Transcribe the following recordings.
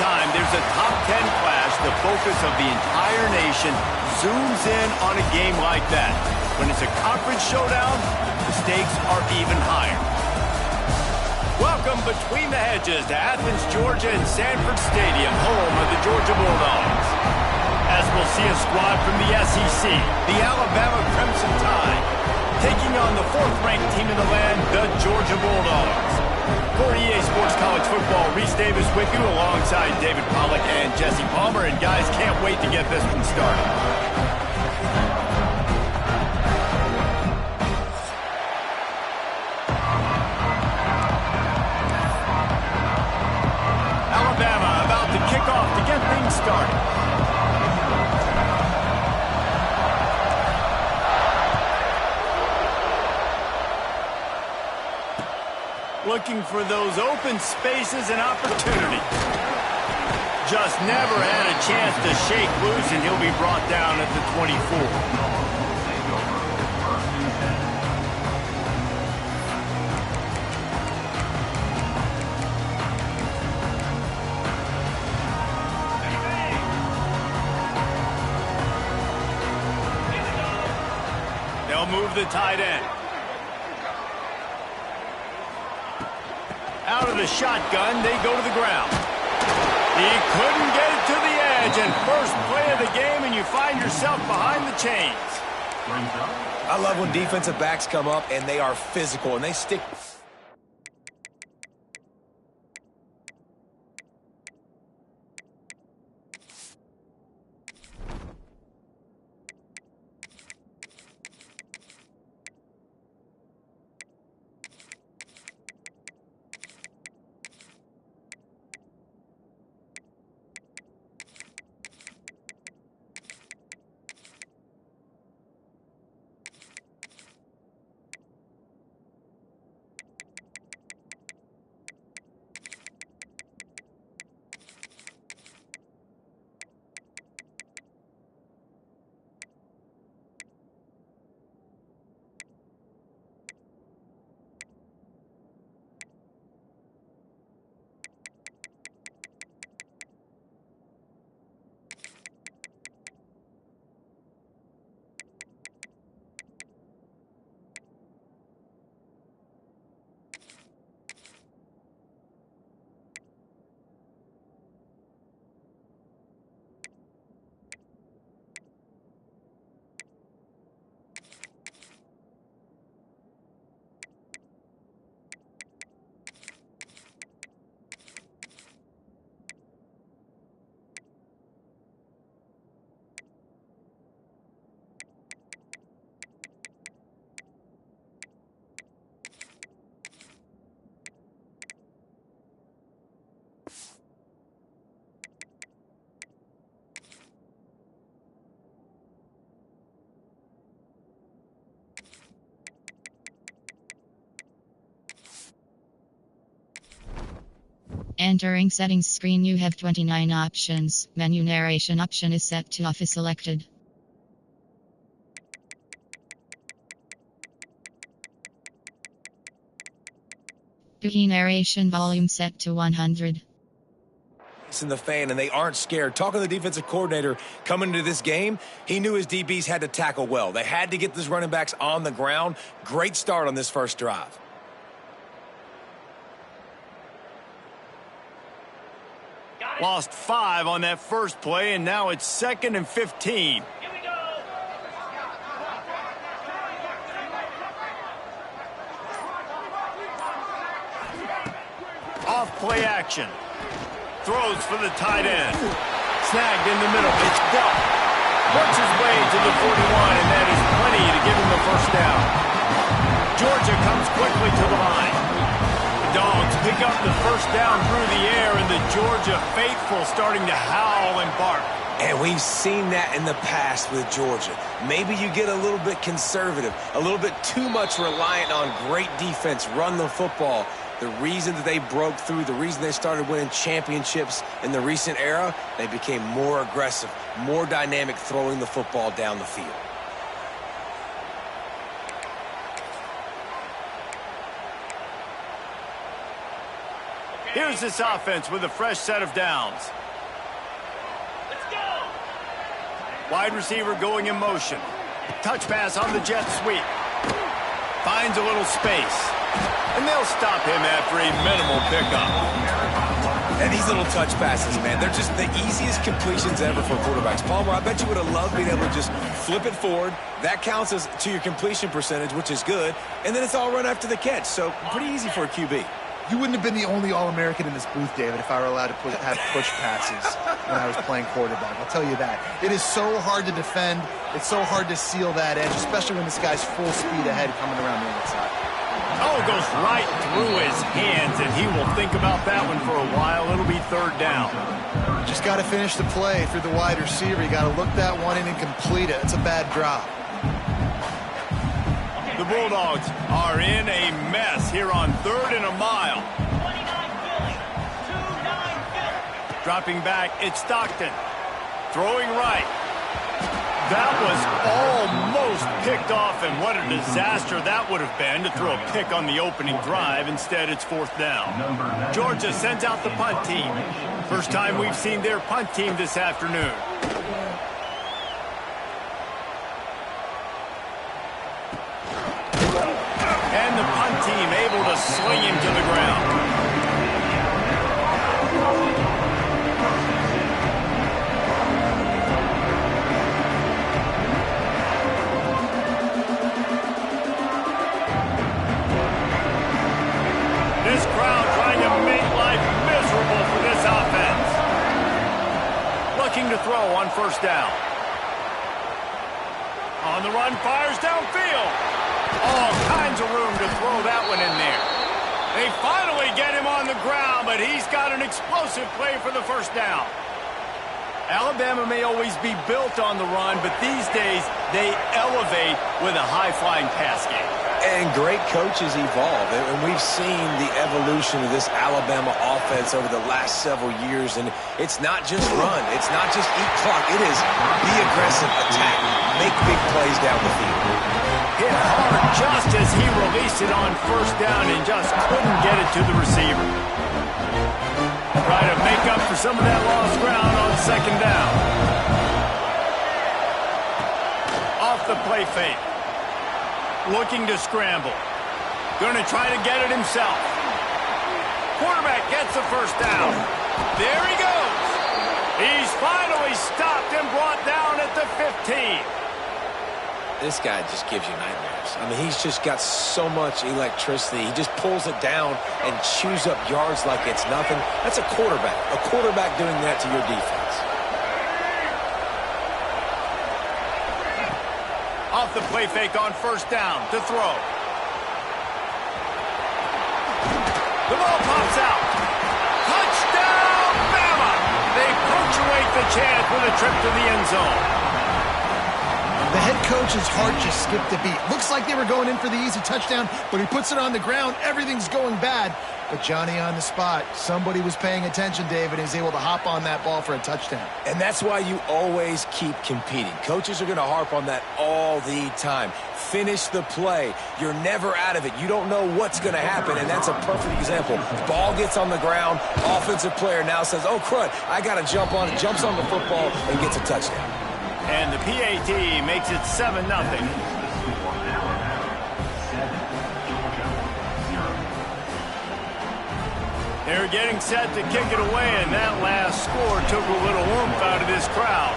time there's a top 10 clash, the focus of the entire nation zooms in on a game like that. When it's a conference showdown, the stakes are even higher. Welcome between the hedges to Athens, Georgia and Sanford Stadium, home of the Georgia Bulldogs. As we'll see a squad from the SEC, the Alabama Crimson Tide, taking on the 4th-ranked team in the land, the Georgia Bulldogs. For EA Sports College Football, Reese Davis with you alongside David Pollack and Jesse Palmer. And guys, can't wait to get this one started. Alabama about to kick off to get things started. Looking for those open spaces and opportunities. Just never had a chance to shake loose, and he'll be brought down at the 24. They'll move the tight end. Out of the shotgun, they go to the ground. He couldn't get it to the edge, and first play of the game, and you find yourself behind the chains. I love when defensive backs come up, and they are physical, and they stick. Entering settings screen, you have 29 options. Menu narration option is set to off is selected. GUI narration volume set to 100. In the fan, and they aren't scared. Talking to the defensive coordinator coming into this game, he knew his DBs had to tackle well. They had to get these running backs on the ground. Great start on this first drive. Lost 5 on that first play, and now it's 2nd and 15. Here we go. Off play action. Throws for the tight end. Snagged in the middle. It's blocked. Works his way to the 41, and that is plenty to give him the first down. Georgia comes quickly to the line. Dogs pick up the first down through the air, and the Georgia faithful starting to howl and bark. And we've seen that in the past with Georgia. Maybe you get a little bit conservative, a little bit too much reliant on great defense, run the football. The reason that they broke through, the reason they started winning championships in the recent era, they became more aggressive, more dynamic throwing the football down the field. Okay, Here's this offense with a fresh set of downs. Wide receiver going in motion. Touch pass on the jet sweep. Finds a little space. And they'll stop him after a minimal pickup. And these little touch passes, man, they're just the easiest completions ever for quarterbacks. Palmer, I bet you would have loved being able to just flip it forward. That counts as to your completion percentage, which is good. And then it's all run after the catch. So pretty easy for a QB. You wouldn't have been the only All-American in this booth, David, if I were allowed to have push passes when I was playing quarterback. I'll tell you that. It is so hard to defend. It's so hard to seal that edge, especially when this guy's full speed ahead coming around the outside. Oh, it goes right through his hands, and he will think about that one for a while. It'll be third down. Just got to finish the play through the wide receiver. You got to look that one in and complete it. It's a bad drop. The Bulldogs are in a mess here on 3rd and a mile. Dropping back, it's Stockton. Throwing right. That was almost picked off, and what a disaster that would have been to throw a pick on the opening drive. Instead, it's 4th down. Georgia sends out the punt team. First time we've seen their punt team this afternoon. And the punt team able to sling him to the ground. This crowd trying to make life miserable for this offense. Looking to throw on 1st down. On the run, fires downfield. All kinds of room to throw that one in there. They finally get him on the ground, but he's got an explosive play for the 1st down. Alabama may always be built on the run, but these days they elevate with a high-flying pass game. And great coaches evolve, and we've seen the evolution of this Alabama offense over the last several years, and it's not just run, it's not just eat clock, it is be aggressive, attack, make big plays down the field. Hit hard just as he released it on 1st down and just couldn't get it to the receiver. Try to make up for some of that lost ground on 2nd down. Off the play fake. Looking to scramble. Going to try to get it himself. Quarterback gets the 1st down. There he goes. He's finally stopped and brought down at the 15. This guy just gives you nightmares. I mean, he's just got so much electricity. He just pulls it down and chews up yards like it's nothing. That's a quarterback. A quarterback doing that to your defense. Off the play fake on 1st down to throw. The ball pops out. Touchdown, Bama! They punctuate the chance with a trip to the end zone. The head coach's heart just skipped a beat. Looks like they were going in for the easy touchdown, but he puts it on the ground. Everything's going bad. But Johnny on the spot. Somebody was paying attention, David, and is able to hop on that ball for a touchdown. And that's why you always keep competing. Coaches are going to harp on that all the time. Finish the play. You're never out of it. You don't know what's going to happen, and that's a perfect example. Ball gets on the ground. Offensive player now says, oh, crud, I got to jump on it. Jumps on the football and gets a touchdown. And the PAT makes it 7-0. They're getting set to kick it away, and that last score took a little oomph out of this crowd.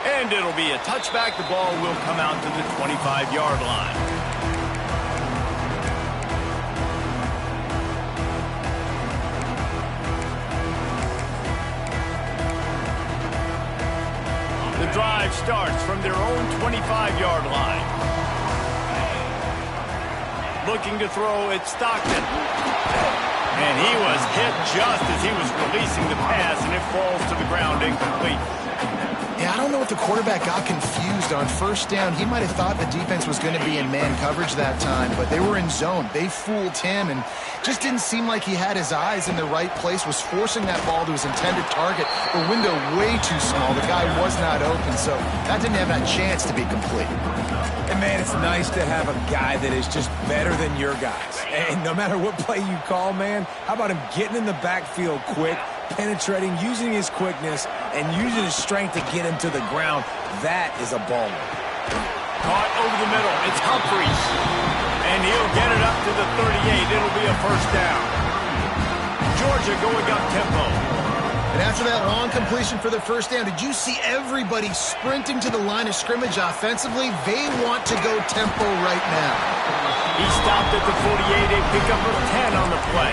And it'll be a touchback. The ball will come out to the 25-yard line. The drive starts from their own 25-yard line. Looking to throw, it's Stockton. And he was hit just as he was releasing the pass, and it falls to the ground incomplete. Yeah, I don't know if the quarterback got confused on first down. He might have thought the defense was going to be in man coverage that time, but they were in zone. They fooled him and just didn't seem like he had his eyes in the right place, was forcing that ball to his intended target. The window way too small. The guy was not open, so that didn't have that chance to be complete. And, man, it's nice to have a guy that is just better than your guys. And no matter what play you call, man, how about him getting in the backfield quick, penetrating, using his quickness, and using his strength to get him to the ground? That is a baller. Caught over the middle. It's Humphries. And he'll get it up to the 38. It'll be a first down. Georgia going up tempo. And after that long completion for the first down, did you see everybody sprinting to the line of scrimmage offensively? They want to go tempo right now. He stopped at the 48, a pickup of 10 on the play.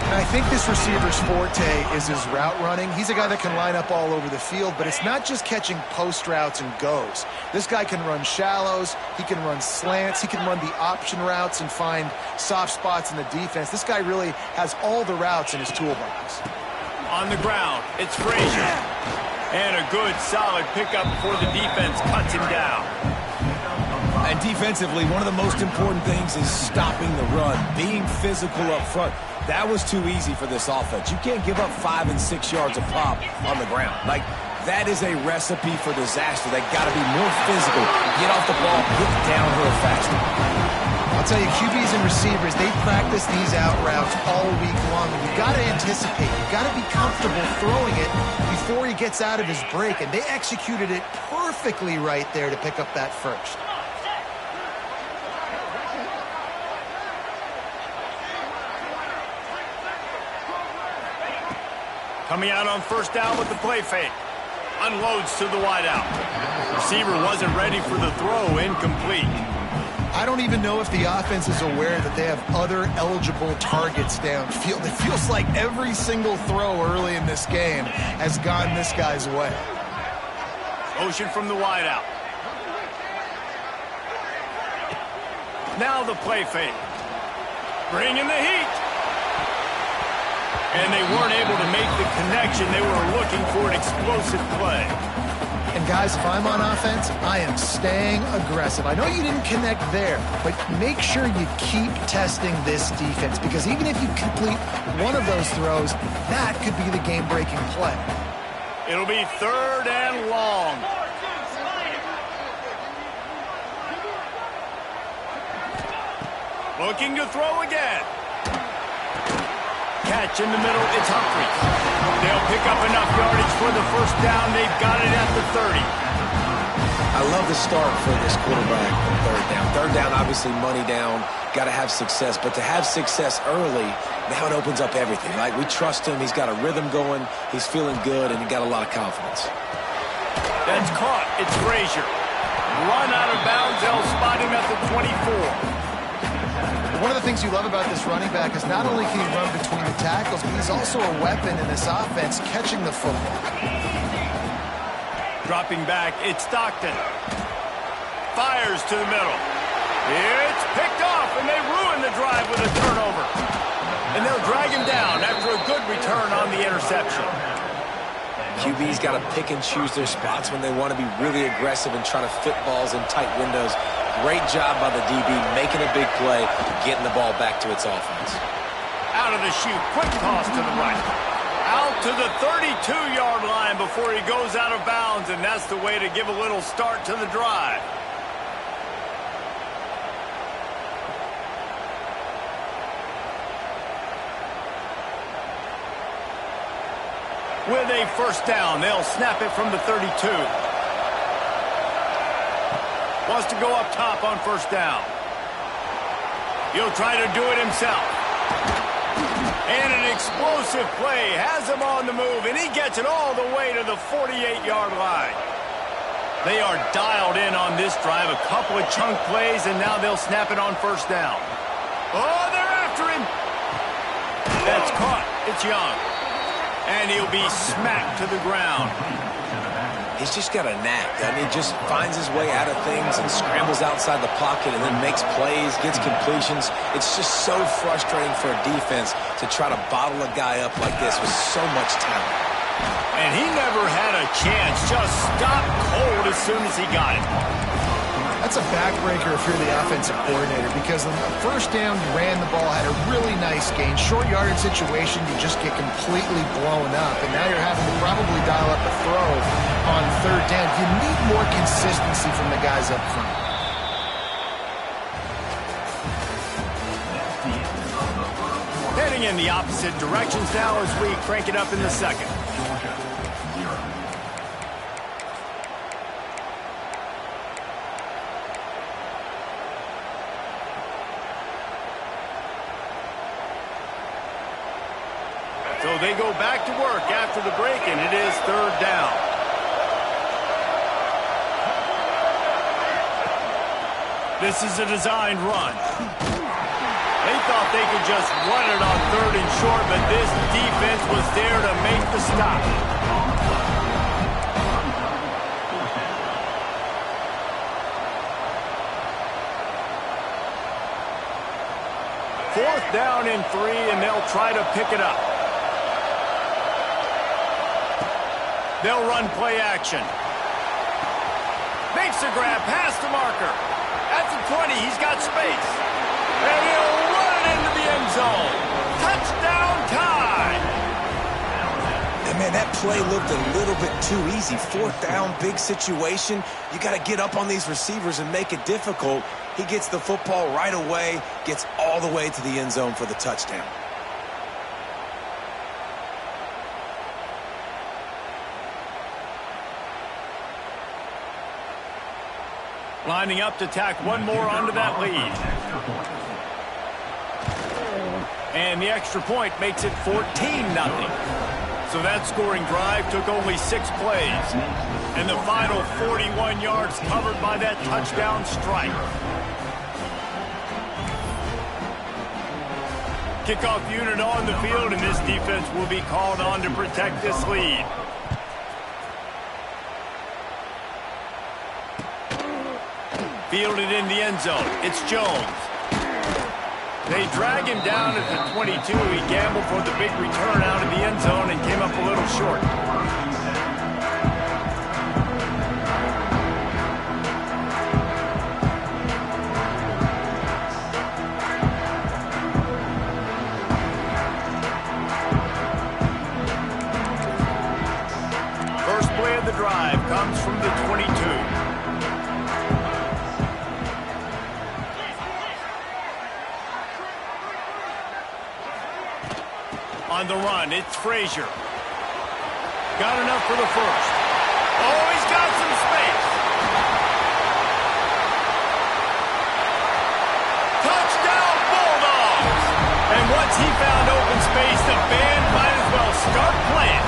And I think this receiver's forte is his route running. He's a guy that can line up all over the field, but it's not just catching post routes and goes. This guy can run shallows, he can run slants, he can run the option routes and find soft spots in the defense. This guy really has all the routes in his toolbox. On the ground, it's Frazier. And a good, solid pickup before the defense cuts him down. And defensively, one of the most important things is stopping the run, being physical up front. That was too easy for this offense. You can't give up 5 and 6 yards a pop on the ground. Like, that is a recipe for disaster. They got to be more physical, get off the ball, get downhill faster. I'll tell you, QBs and receivers, they practice these out routes all week long. You've got to anticipate. You've got to be comfortable throwing it before he gets out of his break. And they executed it perfectly right there to pick up that first. Coming out on first down with the play fake. Unloads to the wideout. Receiver wasn't ready for the throw, incomplete. I don't even know if the offense is aware that they have other eligible targets downfield. It feels like every single throw early in this game has gone this guy's way. Motion from the wideout. Now the play fake. Bringing the heat. And they weren't able to make the connection. They were looking for an explosive play. And guys, if I'm on offense, I am staying aggressive. I know you didn't connect there, but make sure you keep testing this defense, because even if you complete one of those throws, that could be the game-breaking play. It'll be 3rd and long. Looking to throw again. Catch in the middle, it's Humphries. They'll pick up enough yardage for the first down. They've got it at the 30. I love the start for this quarterback on 3rd down. 3rd down, obviously money down, got to have success. But to have success early, now it opens up everything. Like, we trust him, he's got a rhythm going, he's feeling good, and he got a lot of confidence. That's caught, it's Frazier. Run out of bounds, they'll spot him at the 24. One of the things you love about this running back is not only can he run between the tackles, but he's also a weapon in this offense catching the football. Dropping back, it's Stockton. Fires to the middle. It's picked off, and they ruin the drive with a turnover. And they'll drag him down after a good return on the interception. QB's got to pick and choose their spots when they want to be really aggressive and try to fit balls in tight windows. Great job by the DB making a big play, getting the ball back to its offense. Out of the chute, quick toss to the right. Out to the 32-yard line before he goes out of bounds, and that's the way to give a little start to the drive. With a first down, they'll snap it from the 32. Wants to go up top on first down. He'll try to do it himself. And an explosive play has him on the move, and he gets it all the way to the 48-yard line. They are dialed in on this drive. A couple of chunk plays, and now they'll snap it on first down. Oh, they're after him. That's caught. It's Young. And he'll be smacked to the ground. He's just got a knack. I mean, he just finds his way out of things and scrambles outside the pocket and then makes plays, gets completions. It's just so frustrating for a defense to try to bottle a guy up like this with so much talent. And he never had a chance. Just stopped cold as soon as he got it. That's a backbreaker if you're the offensive coordinator, because on the first down, you ran the ball, had a really nice gain. Short yardage situation, you just get completely blown up, and now you're having to probably dial up a throw on third down. You need more consistency from the guys up front. Heading in the opposite directions now as we crank it up in the second. So they go back to work after the break, and it is third down. This is a designed run. They thought they could just run it on third and short, but this defense was there to make the stop. Fourth down and 3, and they'll try to pick it up. They'll run play action. Makes a grab past the marker. At the 20, he's got space. And he'll run it into the end zone. Touchdown time. And man, that play looked a little bit too easy. Fourth down, big situation. You got to get up on these receivers and make it difficult. He gets the football right away, gets all the way to the end zone for the touchdown. Lining up to tack one more onto that lead. And the extra point makes it 14-0. So that scoring drive took only 6 plays. And the final 41 yards covered by that touchdown strike. Kickoff unit on the field, and this defense will be called on to protect this lead. Fielded in the end zone. It's Jones. They drag him down at the 22. He gambled for the big return out of the end zone and came up a little short. First play of the drive comes from the 22. On the run, it's Frazier. Got enough for the first. Oh, he's got some space. Touchdown, Bulldogs! And once he found open space, the band might as well start playing.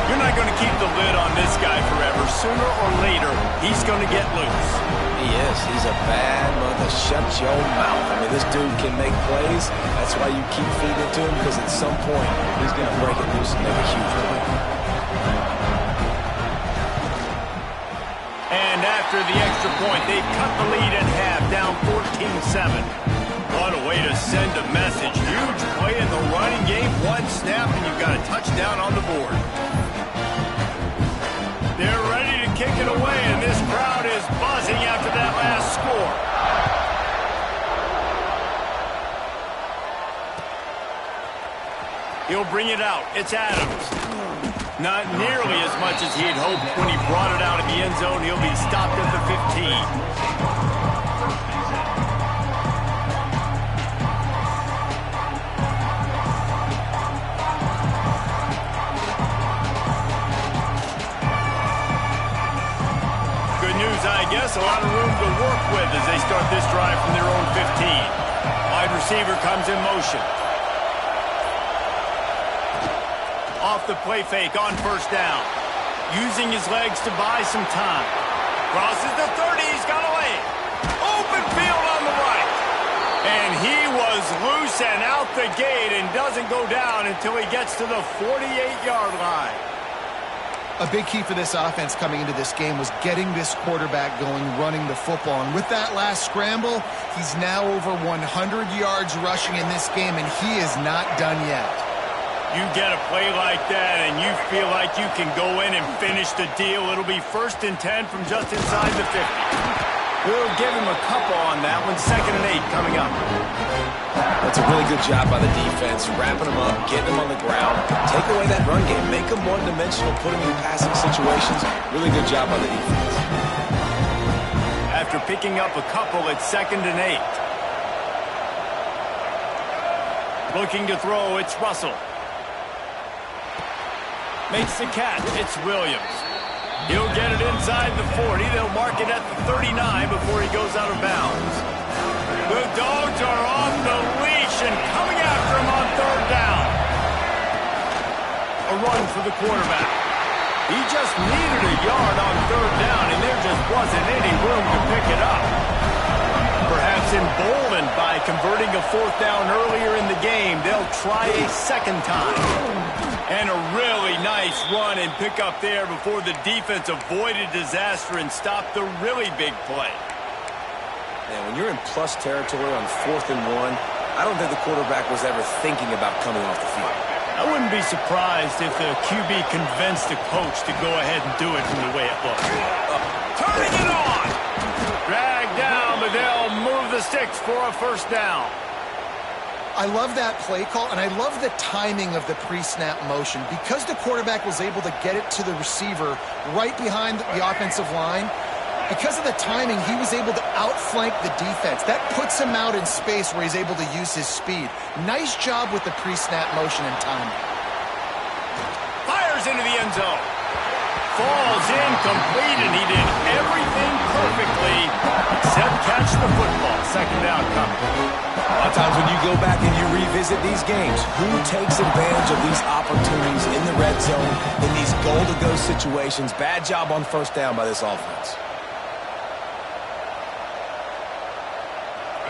You're not going to keep the lid on this guy forever. Sooner or later, he's going to get loose. He is. He's a bad mother. Shut your mouth. I mean, this dude can make plays. That's why you keep feeding it to him, because at some point, he's going to break it loose and make a huge play. And after the extra point, they've cut the lead in half, down 14-7. What a way to send a message. Huge play in the running game. One snap, and you've got a touchdown on the board. They're ready to kick it away, and this crowd is buzzing after that last score. He'll bring it out. It's Adams. Not nearly as much as he had hoped when he brought it out of the end zone. He'll be stopped at the 15. I guess a lot of room to work with as they start this drive from their own 15. Wide receiver comes in motion. Off the play fake on first down. Using his legs to buy some time. Crosses the 30. He's got a lane. Open field on the right. And he was loose and out the gate and doesn't go down until he gets to the 48-yard line. A big key for this offense coming into this game was getting this quarterback going, running the football. And with that last scramble, he's now over 100 yards rushing in this game, and he is not done yet. You get a play like that and you feel like you can go in and finish the deal. It'll be 1st and 10 from just inside the 50. We'll give him a couple on that one. 2nd and 8 coming up. That's a really good job by the defense, wrapping them up, getting them on the ground. Take away that run game. Make them one-dimensional, put them in passing situations. Really good job by the defense. After picking up a couple, it's 2nd and 8. Looking to throw, it's Russell. Makes the catch. It's Williams. He'll get it inside the 40. They'll mark it at the 39 before he goes out of bounds. The Dogs are off the leash and coming after him on 3rd down. A run for the quarterback. He just needed a yard on 3rd down, and there just wasn't any room to pick it up. Perhaps emboldened by converting a 4th down earlier in the game, they'll try a 2nd time. And a really nice run and pick up there before the defense avoided disaster and stopped the really big play. And when you're in plus territory on 4th and 1, I don't think the quarterback was ever thinking about coming off the field. I wouldn't be surprised if the QB convinced the coach to go ahead and do it from the way it looked. Turning it on! Dragged down, but they'll move the sticks for a 1st down. I love that play call, and I love the timing of the pre-snap motion. Because the quarterback was able to get it to the receiver right behind the offensive line, because of the timing, he was able to outflank the defense. That puts him out in space where he's able to use his speed. Nice job with the pre-snap motion and timing. Fires into the end zone. Falls incomplete, and he did everything perfectly except catch the football. 2nd down coming. A lot of times when you go back and you revisit these games, who takes advantage of these opportunities in the red zone, in these goal-to-go situations? Bad job on 1st down by this offense.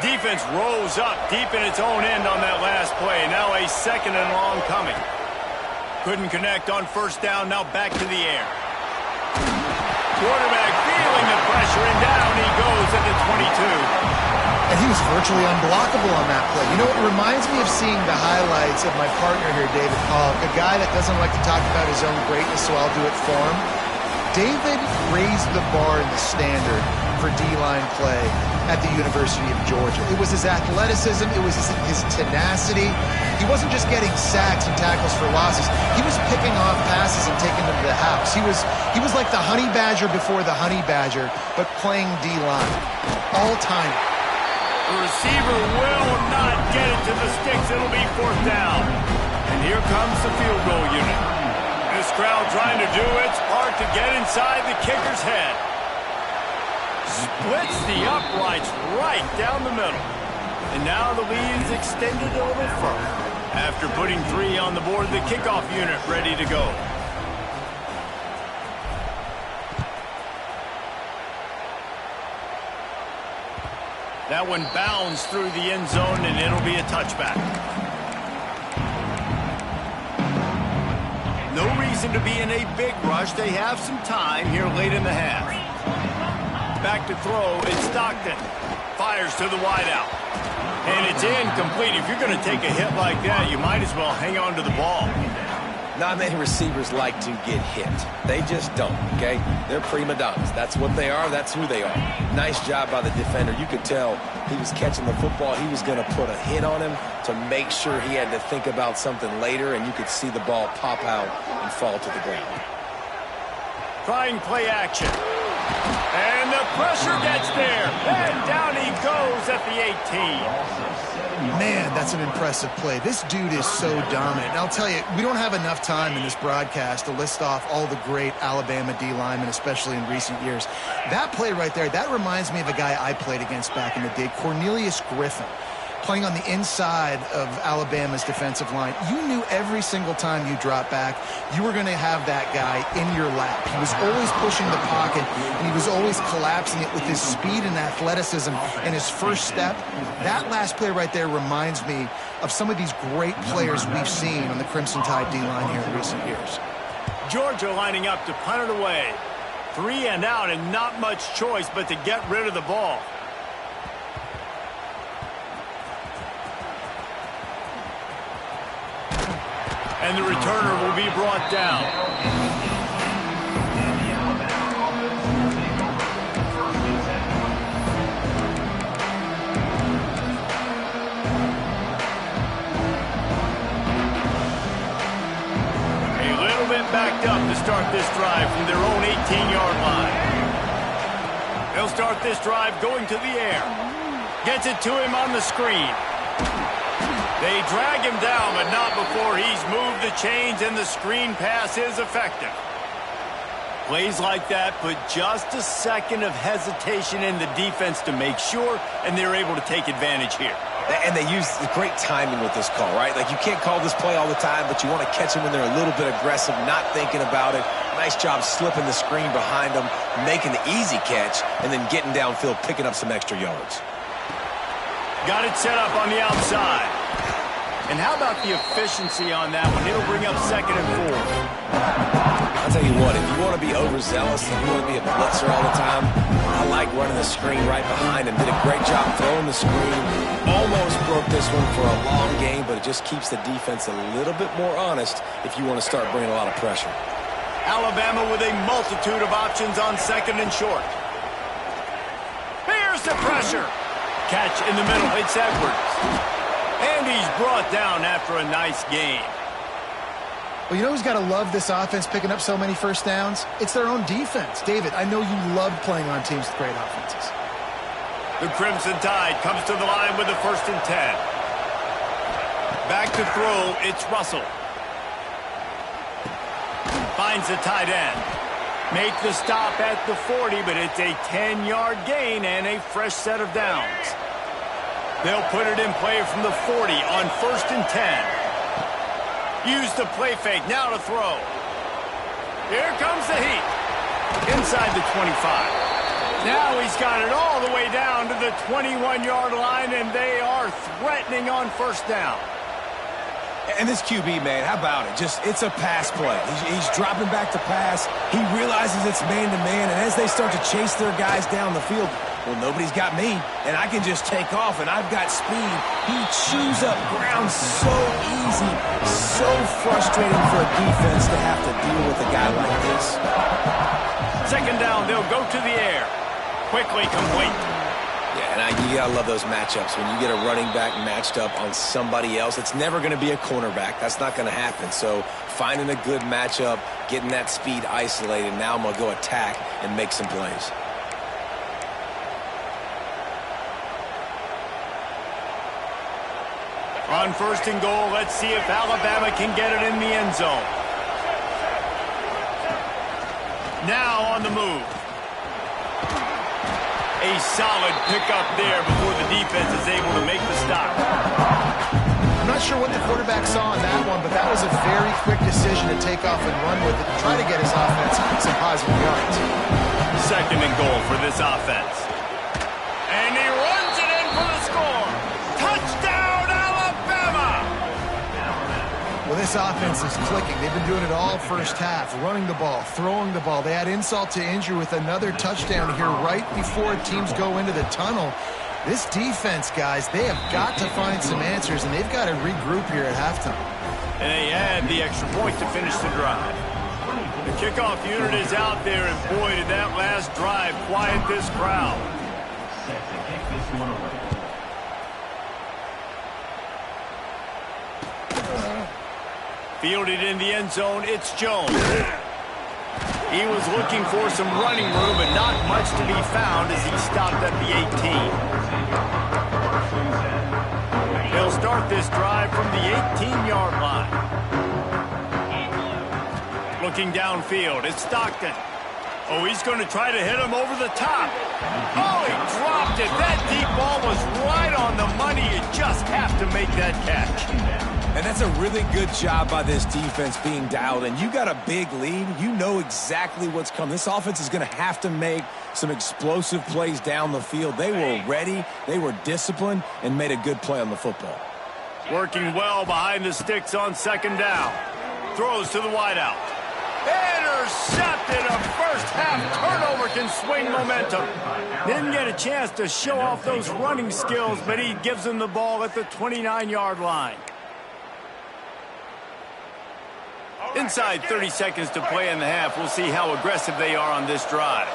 Defense rose up deep in its own end on that last play. Now a 2nd and long coming. Couldn't connect on 1st down. Now back to the air. Quarterback feeling the pressure, and down he goes at the 22. And he was virtually unblockable on that play. You know, it reminds me of seeing the highlights of my partner here, David Paul, a guy that doesn't like to talk about his own greatness, so I'll do it for him. David raised the bar in the standard for D-line play at the University of Georgia. It was his athleticism. It was his tenacity. He wasn't just getting sacks and tackles for losses. He was picking off passes and taking them to the house. He was like the honey badger before the honey badger, but playing D-line. All time. The receiver will not get it to the sticks. It'll be 4th down. And here comes the field goal unit. This crowd trying to do its part to get inside the kicker's head. Splits the uprights right down the middle. And now the lead is extended a little further. After putting 3 on the board, the kickoff unit ready to go. That one bounds through the end zone, and it'll be a touchback. No reason to be in a big rush. They have some time here late in the half. Back to throw, it's Stockton. Fires to the wideout. And it's incomplete. If you're going to take a hit like that, you might as well hang on to the ball. Not many receivers like to get hit. They just don't, okay? They're prima donnas. That's what they are. That's who they are. Nice job by the defender. You could tell he was catching the football. He was going to put a hit on him to make sure he had to think about something later, and you could see the ball pop out and fall to the ground. Trying play action. And the pressure gets there. And down he goes at the 18. Man, that's an impressive play. This dude is so dominant. And I'll tell you, we don't have enough time in this broadcast to list off all the great Alabama D linemen, especially in recent years. That play right there, that reminds me of a guy I played against back in the day, Cornelius Griffin, playing on the inside of Alabama's defensive line. You knew every single time you dropped back, you were going to have that guy in your lap. He was always pushing the pocket, and he was always collapsing it with his speed and athleticism and his first step. That last play right there reminds me of some of these great players we've seen on the Crimson Tide D-line here in recent years. Georgia lining up to punt it away. 3 and out, and not much choice but to get rid of the ball. And the returner will be brought down. Backed up to start this drive from their own 18-yard line. They'll start this drive going to the air. Gets it to him on the screen. They drag him down, but not before he's moved the chains, and the screen pass is effective. Plays like that put just a second of hesitation in the defense to make sure, and they're able to take advantage here. And they use the great timing with this call, right? Like, you can't call this play all the time, but you want to catch them when they're a little bit aggressive, not thinking about it. Nice job slipping the screen behind them, making the easy catch, and then getting downfield, picking up some extra yards. Got it set up on the outside. And how about the efficiency on that one? It'll bring up 2nd and 4. I'll tell you what, if you want to be overzealous, if you want to be a blitzer all the time, I like running the screen right behind him. Did a great job throwing the screen. Almost broke this one for a long game, but it just keeps the defense a little bit more honest if you want to start bringing a lot of pressure. Alabama with a multitude of options on 2nd and short. Here's the pressure. Catch in the middle. It's Edwards. And he's brought down after a nice gain. Well, you know who's got to love this offense picking up so many first downs? It's their own defense. David, I know you love playing on teams with great offenses. The Crimson Tide comes to the line with the 1st and 10. Back to throw, it's Russell. Finds the tight end. Make the stop at the 40, but it's a 10-yard gain and a fresh set of downs. They'll put it in play from the 40 on 1st and 10. Use the play fake, now to throw. Here comes the heat. Inside the 25. Now he's got it all the way down to the 21-yard line, and they are threatening on 1st down. And this QB, man, how about it? It's a pass play. He's dropping back to pass. He realizes it's man-to-man, and as they start to chase their guys down the field, well, nobody's got me, and I can just take off, and I've got speed. He chews up ground so easy, so frustrating for a defense to have to deal with a guy like this. 2nd down, they'll go to the air. Quickly complete. Yeah, and you gotta love those matchups. When you get a running back matched up on somebody else, it's never going to be a cornerback. That's not going to happen. So finding a good matchup, getting that speed isolated, now I'm going to go attack and make some plays. On 1st and goal, let's see if Alabama can get it in the end zone. Now on the move. A solid pickup there before the defense is able to make the stop. I'm not sure what the quarterback saw on that one, but that was a very quick decision to take off and run with it to try to get his offense some positive yards. 2nd and goal for this offense. And he runs it in for the score. Touchdown, Alabama! Well, this offense is clicking. They've been doing it all 1st half, running the ball, throwing the ball. They add insult to injury with another touchdown here right before teams go into the tunnel. This defense, guys, they have got to find some answers, and they've got to regroup here at halftime. And they add the extra point to finish the drive. The kickoff unit is out there, and boy, did that last drive quiet this crowd. Fielded in the end zone, it's Jones. He was looking for some running room, but not much to be found as he stopped at the 18. He'll start this drive from the 18-yard line. Looking downfield, it's Stockton. Oh, he's going to try to hit him over the top. Oh, he dropped it. That deep ball was right on the money. You just have to make that catch. And that's a really good job by this defense being dialed in. You got a big lead. You know exactly what's coming. This offense is going to have to make some explosive plays down the field. They were ready. They were disciplined and made a good play on the football. Working well behind the sticks on 2nd down. Throws to the wideout. Intercepted. A first half turnover can swing momentum. Didn't get a chance to show off those running skills, but he gives him the ball at the 29-yard line. Inside 30 seconds to play in the half. We'll see how aggressive they are on this drive.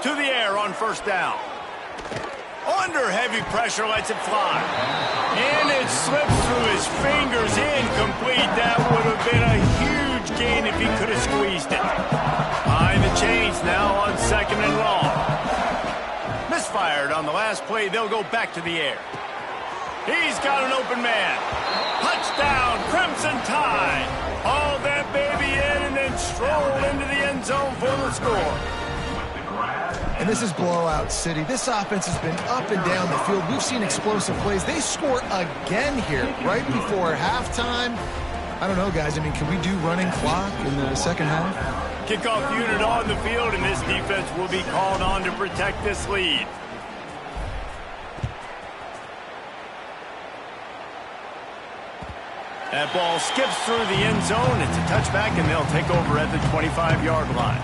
To the air on first down. Under heavy pressure, lets it fly. And it slips through his fingers, incomplete. That would have been a huge gain if he could have squeezed it. Behind the chains now on second and long. Misfired on the last play. They'll go back to the air. He's got an open man. Touchdown, Crimson Tide. Haul that baby in and then stroll into the end zone for the score. And this is blowout city. This offense has been up and down the field. We've seen explosive plays. They score again here right before halftime. I don't know, guys. I mean, can we do running clock in the second half? Kickoff unit on the field, and this defense will be called on to protect this lead. That ball skips through the end zone. It's a touchback, and they'll take over at the 25-yard line.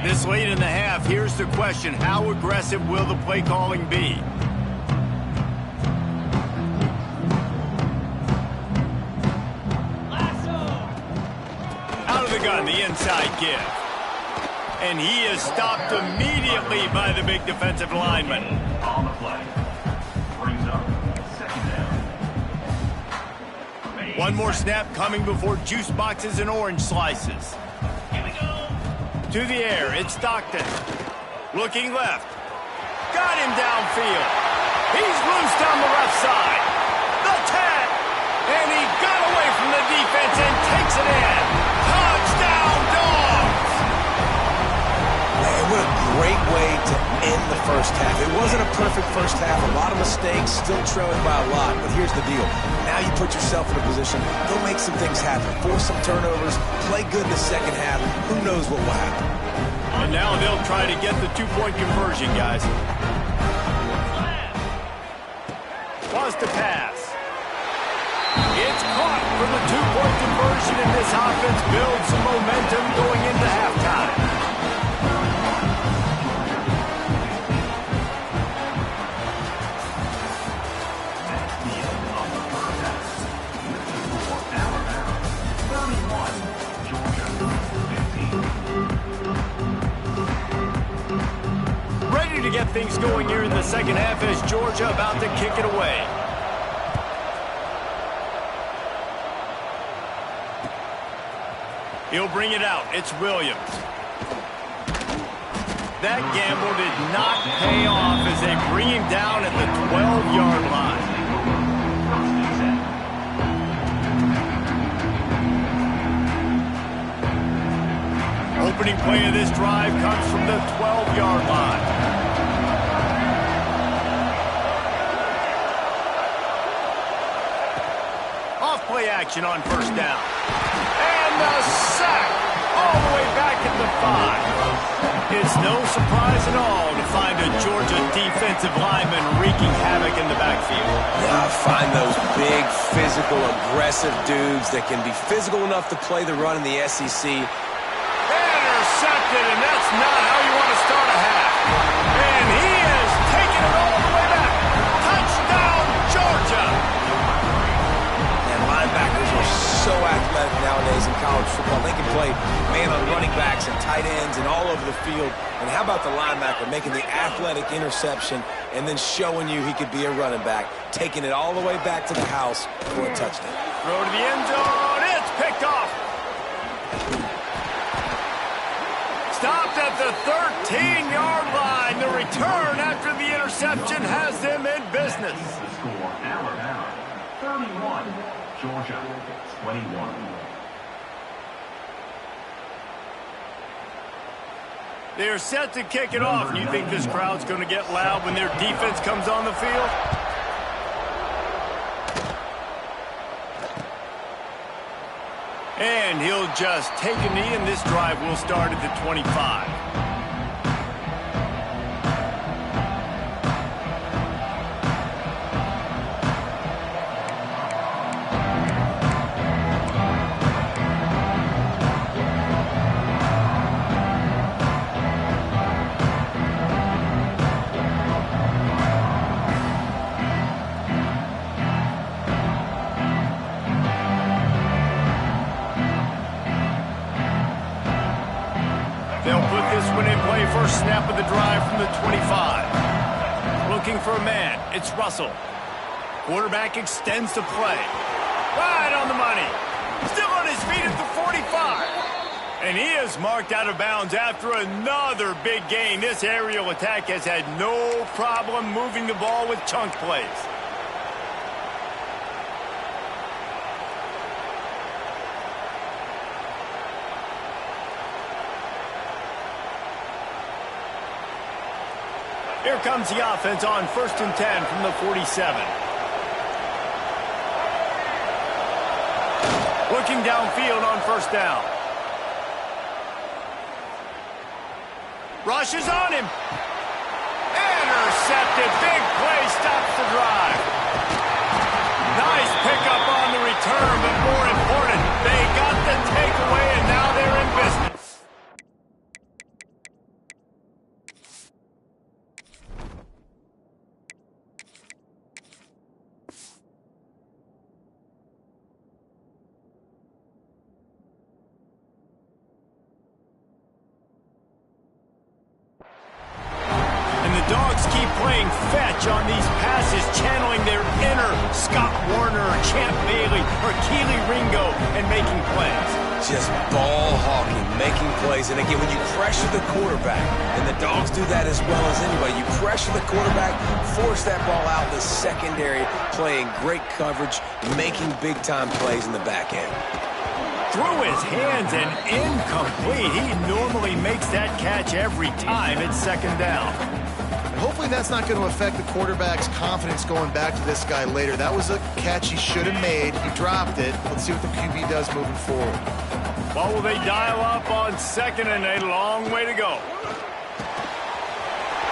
This late in the half, here's the question. How aggressive will the play calling be? Out of the gun, the inside give. And he is stopped immediately by the big defensive lineman. On the play. Brings up second down. One more snap coming before juice boxes and orange slices. To the air, it's Stockton. Looking left. Got him downfield. He's loose down the left side. The 10. And he got away from the defense and takes it in. Touchdown, Dogs! Man, what a great way to end the first half. It wasn't a perfect first half. A lot of mistakes, still trailing by a lot. But here's the deal. Now you put yourself in a position, go make some things happen. Force some turnovers, play good in the second half. Who knows what will happen? And now they'll try to get the two-point conversion, guys. Wants to pass. It's caught for the two-point conversion, and this offense builds some momentum going into halftime. To get things going here in the second half as Georgia about to kick it away. He'll bring it out. It's Williams. That gamble did not pay off as they bring him down at the 12-yard line. Opening play of this drive comes from the 12-yard line. Play action on first down. And the sack all the way back at the 5. It's no surprise at all to find a Georgia defensive lineman wreaking havoc in the backfield. Yeah, find those big, physical, aggressive dudes that can be physical enough to play the run in the SEC. Intercepted, and that's not how you want to start a half. And he is taking it all the way back. Touchdown, Georgia! Linebackers are so athletic nowadays in college football. They can play man on running backs and tight ends and all over the field. And how about the linebacker making the athletic interception and then showing you he could be a running back, taking it all the way back to the house for a touchdown. Throw to the end zone. It's picked off. Stopped at the 13-yard line. The return after the interception has them in business. The score, Alabama 31. Georgia 21. They're set to kick it off. And you think this crowd's going to get loud when their defense comes on the field? And he'll just take a knee, and this drive will start at the 25. this one in play. First snap of the drive from the 25. Looking for a man. It's Russell. Quarterback extends the play. Right on the money. Still on his feet at the 45. And he is marked out of bounds after another big gain. This aerial attack has had no problem moving the ball with chunk plays. Here comes the offense on 1st and 10 from the 47. Looking downfield on first down. Rushes on him. Intercepted. Big play stops the drive. Nice pickup on the return, but more important, they got the takeaway, and now they're in business. Dogs keep playing fetch on these passes, channeling their inner Scott Warner or Champ Bailey or Keely Ringo and making plays. Just ball hawking, making plays. And again, when you pressure the quarterback, and the Dogs do that as well as anybody, you pressure the quarterback, force that ball out in the secondary, playing great coverage, making big-time plays in the back end. Through his hands and incomplete. He normally makes that catch every time. It's second down. Hopefully that's not going to affect the quarterback's confidence going back to this guy later. That was a catch he should have made. He dropped it. Let's see what the QB does moving forward. What will they dial up on second and a long way to go?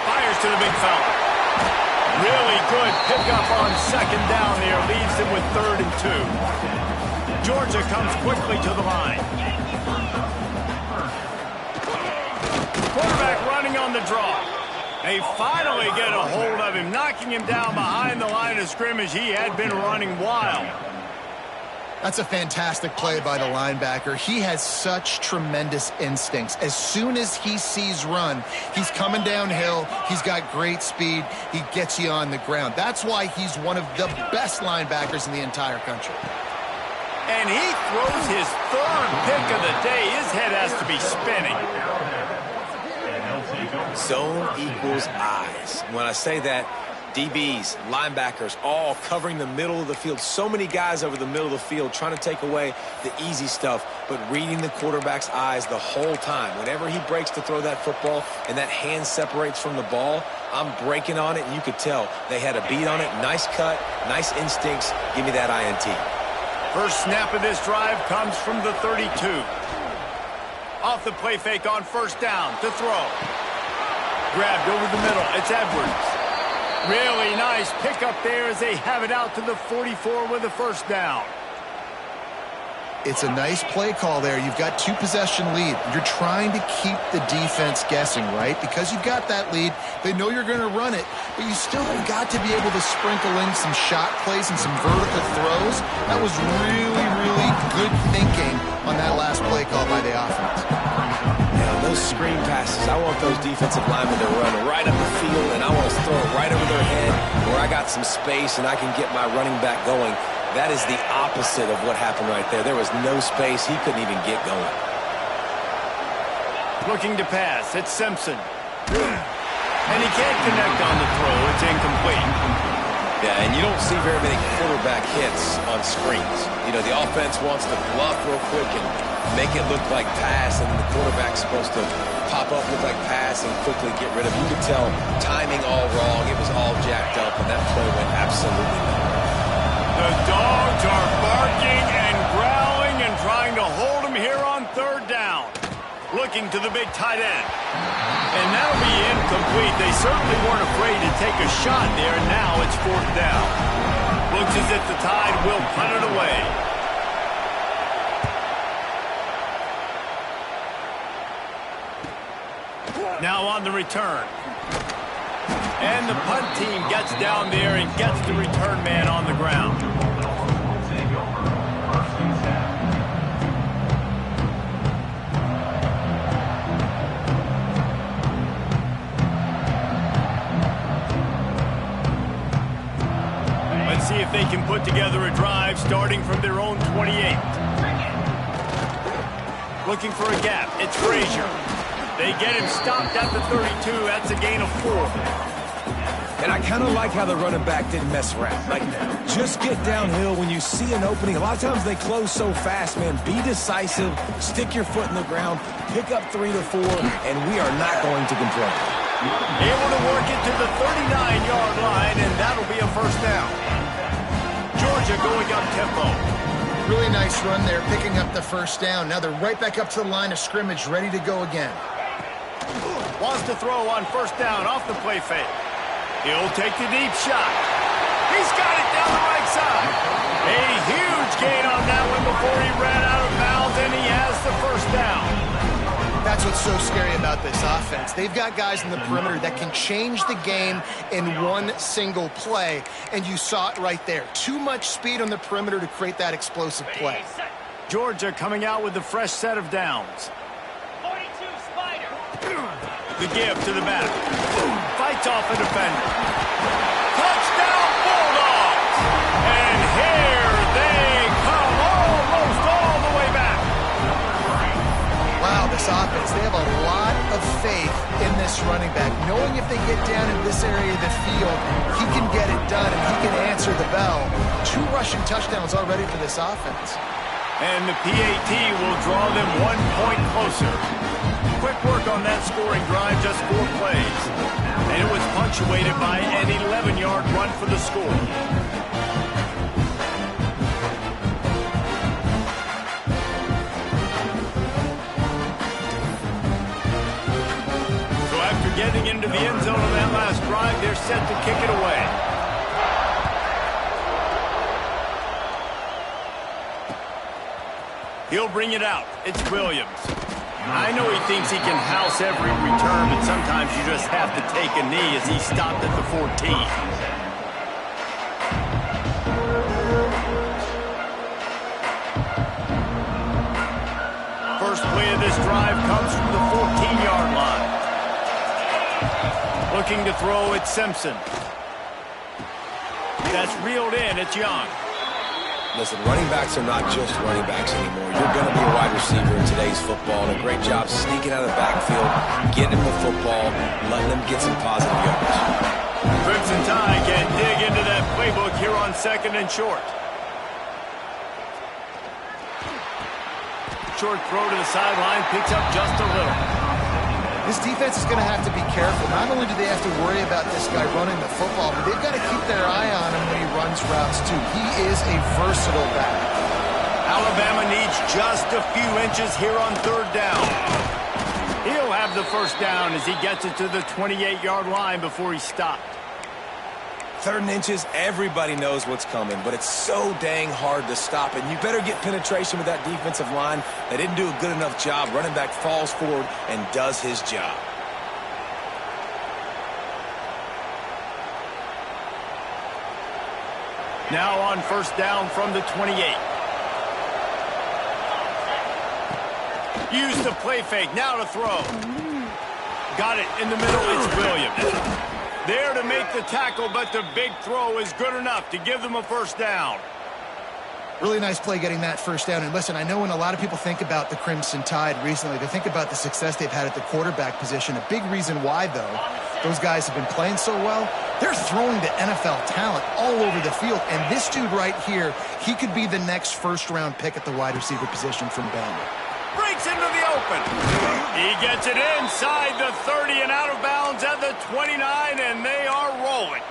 Fires to the big fella. Really good pickup on second down there. Leaves him with 3rd and 2. Georgia comes quickly to the line. Quarterback running on the draw. They finally get a hold of him, knocking him down behind the line of scrimmage. He had been running wild. That's a fantastic play by the linebacker. He has such tremendous instincts. As soon as he sees run, he's coming downhill. He's got great speed. He gets you on the ground. That's why he's one of the best linebackers in the entire country. And he throws his 3rd pick of the day. His head has to be spinning. Zone equals eyes. When I say that, DBs, linebackers, all covering the middle of the field. So many guys over the middle of the field trying to take away the easy stuff, but reading the quarterback's eyes the whole time. Whenever he breaks to throw that football and that hand separates from the ball, I'm breaking on it, and you could tell they had a beat on it. Nice cut, nice instincts. Give me that INT. First snap of this drive comes from the 32. Off the play fake on first down to throw. Grabbed over the middle. It's Edwards. Really nice pickup there as they have it out to the 44 with a first down. It's a nice play call there. You've got 2-possession lead. You're trying to keep the defense guessing, right? Because you've got that lead. They know you're going to run it, but you still have got to be able to sprinkle in some shot plays and some vertical throws. That was really, really good thinking on that last play call by the offense. Those screen passes, I want those defensive linemen to run right up the field, and I want to throw it right over their head where I got some space and I can get my running back going. That is the opposite of what happened right there. There was no space. He couldn't even get going. Looking to pass. It's Simpson. And he can't connect on the throw. It's incomplete. Yeah, and you don't see very many quarterback hits on screens. You know, the offense wants to bluff real quick and make it look like pass, and the quarterback's supposed to pop up, look like pass, and quickly get rid of it. You could tell timing all wrong. It was all jacked up, and that play went absolutely nowhere. The Dogs are barking and growling and trying to hold him here on 3rd down. Looking to the big tight end. And that'll be incomplete. They certainly weren't afraid to take a shot there, and now it's 4th down. Looks as if the Tide will punt it away. Now on the return. And the punt team gets down there and gets the return man on the ground. put together a drive starting from their own 28. Looking for a gap. It's Frazier. They get him stopped at the 32. That's a gain of 4. And I kind of like how the running back didn't mess around. Like, just get downhill when you see an opening. A lot of times they close so fast, man. Be decisive, stick your foot in the ground, pick up 3 to 4, and we are not going to complain. Able to work it to the 39-yard line, and that'll be a first down. Georgia going up tempo. Really nice run there, picking up the first down. Now they're right back up to the line of scrimmage, ready to go again. Wants to throw on first down off the play fake. He'll take the deep shot. He's got it down the right side. A huge gain on that one before he ran out of bounds, and he has the first down. That's what's so scary about this offense. They've got guys in the perimeter that can change the game in one single play, and you saw it right there. Too much speed on the perimeter to create that explosive play. Georgia coming out with a fresh set of downs. 42 Spider. The give to the back. Fights off a defender. Touchdown Bulldogs! And here they come almost all the way back. Wow, this offense, they have a lot of faith in this running back. Knowing if they get down in this area of the field, he can get it done and he can answer the bell. 2 rushing touchdowns already for this offense. And the PAT will draw them 1 point closer. Quick work on that scoring drive, just 4 plays. And it was punctuated by an 11-yard run for the score. So after getting into the end zone on that last drive, they're set to kick it away. He'll bring it out. It's Williams. I know he thinks he can house every return, but sometimes you just have to take a knee as he stopped at the 14. First play of this drive comes from the 14-yard line. Looking to throw, it's Simpson. That's reeled in, it's Young. Listen, running backs are not just running backs anymore. You're going to be a wide receiver in today's football, and a great job sneaking out of the backfield, getting him the football, letting them get some positive yards. Ncaa can dig into that playbook here on 2nd and short. Short throw to the sideline, picks up just a little. This defense is going to have to be careful. Not only do they have to worry about this guy running the football, but they've got to keep their eye on him when he runs routes, too. He is a versatile back. Alabama needs just a few inches here on 3rd down. He'll have the first down as he gets it to the 28-yard line before he stopped. 3rd and inches, everybody knows what's coming, but it's so dang hard to stop, and you better get penetration with that defensive line. They didn't do a good enough job. Running back falls forward and does his job. Now on first down from the 28. Use the play fake, now to throw. Got it in the middle, it's Williams. There to make the tackle, but the big throw is good enough to give them a first down. Really nice play getting that first down. And listen, I know when a lot of people think about the Crimson Tide recently, they think about the success they've had at the quarterback position. A big reason why, though, those guys have been playing so well, they're throwing to NFL talent all over the field. And this dude right here, he could be the next first-round pick at the wide receiver position from Bama. Breaks into the open. He gets it inside the 30 and out of bounds at the 29, and they are rolling.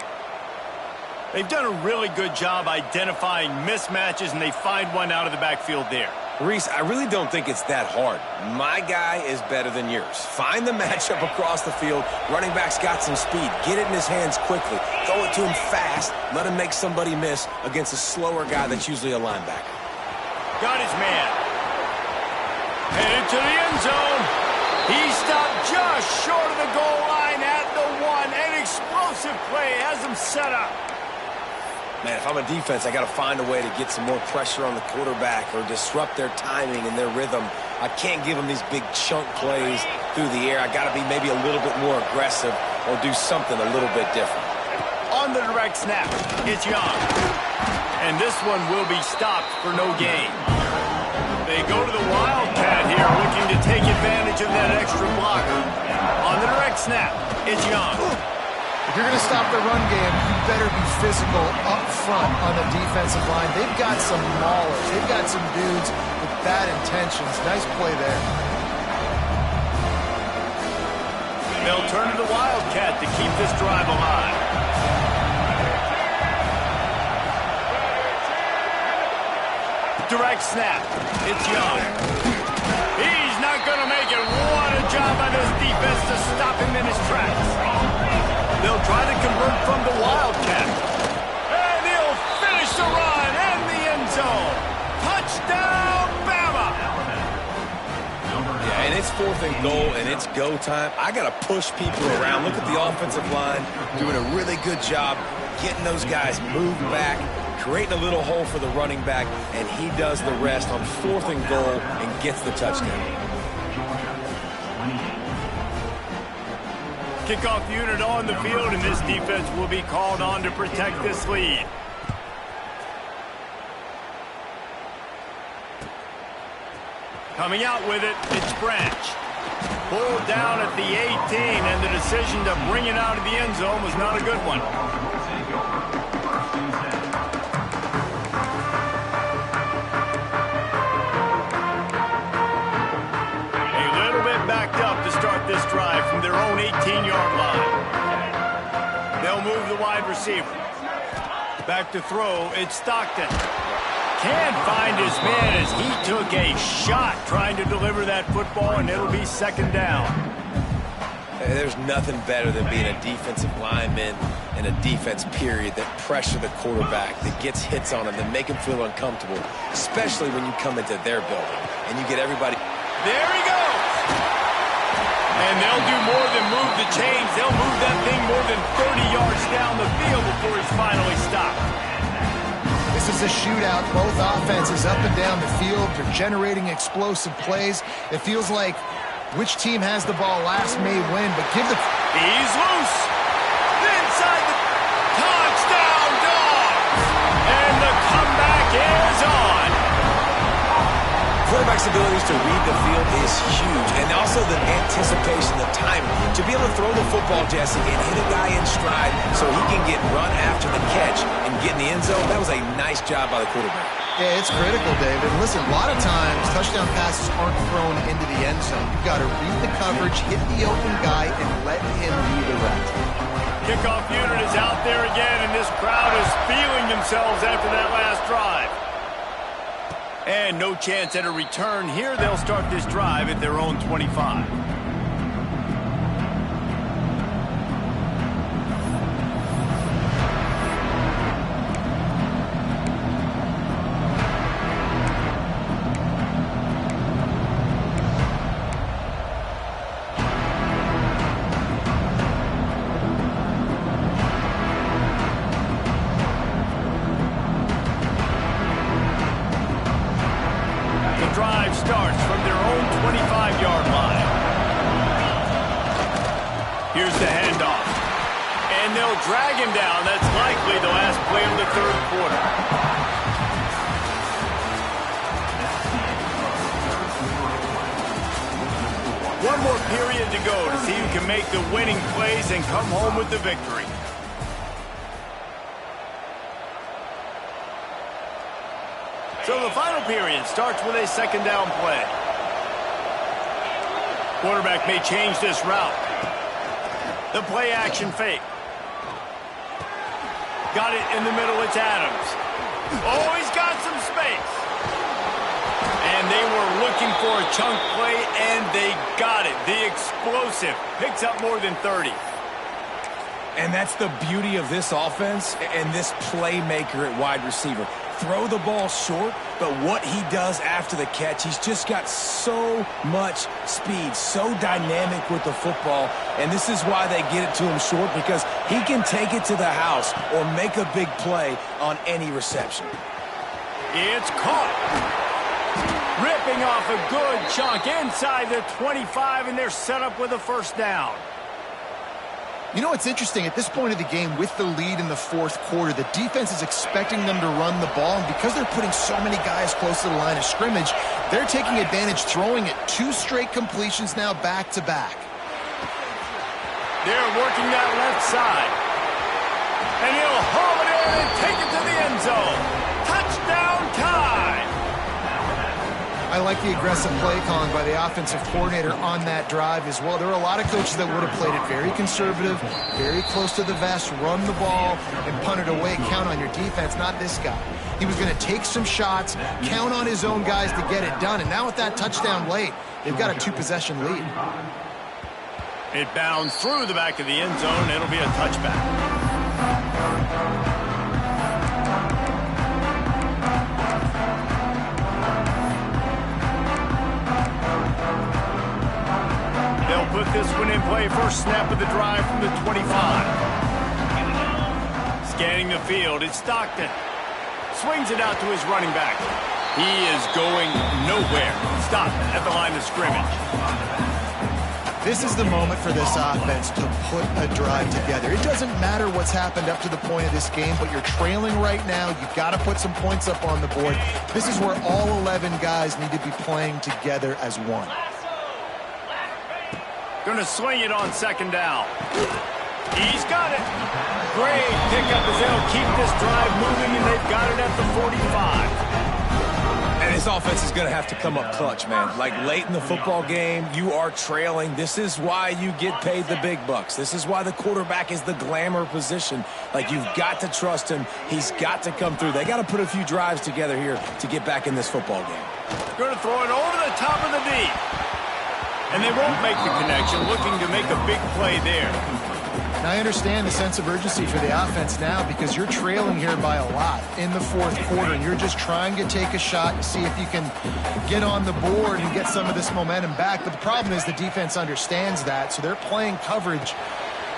They've done a really good job identifying mismatches, and they find one out of the backfield there. Reese, I really don't think it's that hard. My guy is better than yours. Find the matchup across the field. Running back's got some speed. Get it in his hands quickly. Throw it to him fast. Let him make somebody miss against a slower guy that's usually a linebacker. Got his man. Headed to the end zone. He stopped just short of the goal line at the 1. An explosive play has him set up. Man, if I'm a defense, I got to find a way to get some more pressure on the quarterback or disrupt their timing and their rhythm. I can't give them these big chunk plays through the air. I got to be maybe a little bit more aggressive or do something a little bit different. On the direct snap, it's Young. And this one will be stopped for no gain. They go to the Wildcat here, looking to take advantage of that extra blocker. On the direct snap, it's Young. If you're going to stop the run game, you better be physical up front on the defensive line. They've got some maulers. They've got some dudes with bad intentions. Nice play there. They'll turn to the Wildcat to keep this drive alive. Direct snap. It's Young. He's not going to make it. What a job by this defense to stop him in his tracks. They'll try to convert from the Wildcat. And he'll finish the run in the end zone. Touchdown, Bama! Yeah, and it's 4th and goal, and it's go time. I got to push people around. Look at the offensive line doing a really good job getting those guys moved back, creating a little hole for the running back, and he does the rest on 4th and goal and gets the touchdown. Kickoff unit on the field, and this defense will be called on to protect this lead. Coming out with it, it's Branch. Pulled down at the 18, and the decision to bring it out of the end zone was not a good one. Backed up to start this drive from their own 18-yard line. They'll move the wide receiver. Back to throw, it's Stockton. Can't find his man as he took a shot trying to deliver that football, and it'll be 2nd down. Hey, there's nothing better than being a defensive lineman and a defense period that pressure the quarterback, that gets hits on him, that make him feel uncomfortable, especially when you come into their building and you get everybody. There he goes! And they'll do more than move the chains. They'll move that thing more than 30 yards down the field before he's finally stopped. This is a shootout. Both offenses up and down the field. They're generating explosive plays. It feels like which team has the ball last may win, but give the... He's loose. Inside the... Touchdown, Dogs! And the comeback is on. Quarterback's abilities to read the field is huge, and also the anticipation, the timing. To be able to throw the football, Jesse, and hit a guy in stride so he can get run after the catch and get in the end zone, that was a nice job by the quarterback. Yeah, it's critical, David. Listen, a lot of times touchdown passes aren't thrown into the end zone. You've got to read the coverage, hit the open guy, and let him be the rest. Kickoff unit is out there again, and this crowd is feeling themselves after that last drive. And no chance at a return here. They'll start this drive at their own 25. Drive starts from their own 25-yard line. Here's the handoff. And they'll drag him down. That's likely the last play of the 3rd quarter. One more period to go to see who can make the winning plays and come home with the victory. So the final period starts with a 2nd down play. Quarterback may change this route. The play action fake. Got it in the middle, it's Adams. Oh, he's got some space. And they were looking for a chunk play, and they got it. The explosive picks up more than 30. And that's the beauty of this offense and this playmaker at wide receiver. Throw the ball short, but what he does after the catch, he's just got so much speed, so dynamic with the football, and this is why they get it to him short, because he can take it to the house or make a big play on any reception. It's caught. Ripping off a good chunk inside the 25, and they're set up with a 1st down. You know what's interesting? At this point of the game, with the lead in the fourth quarter, the defense is expecting them to run the ball, and because they're putting so many guys close to the line of scrimmage, they're taking advantage, throwing it 2 straight completions now back-to-back. They're working that left side. And he'll haul it in and take it to the end zone. Touchdown, tie! I like the aggressive play calling by the offensive coordinator on that drive as well. There were a lot of coaches that would have played it very conservative, very close to the vest, run the ball, and punt it away. Count on your defense, not this guy. He was going to take some shots, count on his own guys to get it done. And now with that touchdown late, they've got a 2-possession lead. It bounds through the back of the end zone. It'll be a touchback. They'll put this one in play. First snap of the drive from the 25. Scanning the field, it's Stockton. Swings it out to his running back. He is going nowhere. Stopped at the line of scrimmage. This is the moment for this offense to put a drive together. It doesn't matter what's happened up to the point of this game, but you're trailing right now. You've got to put some points up on the board. This is where all 11 guys need to be playing together as one. Going to swing it on second down. He's got it. Great pickup as they'll keep this drive moving, and they've got it at the 45. And this offense is going to have to come up clutch, man. Like late in the football game, you are trailing. This is why you get paid the big bucks. This is why the quarterback is the glamour position. Like, you've got to trust him. He's got to come through. They got to put a few drives together here to get back in this football game. Going to throw it over the top of the knee. And they won't make the connection, looking to make a big play there. Now, I understand the sense of urgency for the offense now because you're trailing here by a lot in the fourth quarter, and you're just trying to take a shot to see if you can get on the board and get some of this momentum back. But the problem is the defense understands that, so they're playing coverage,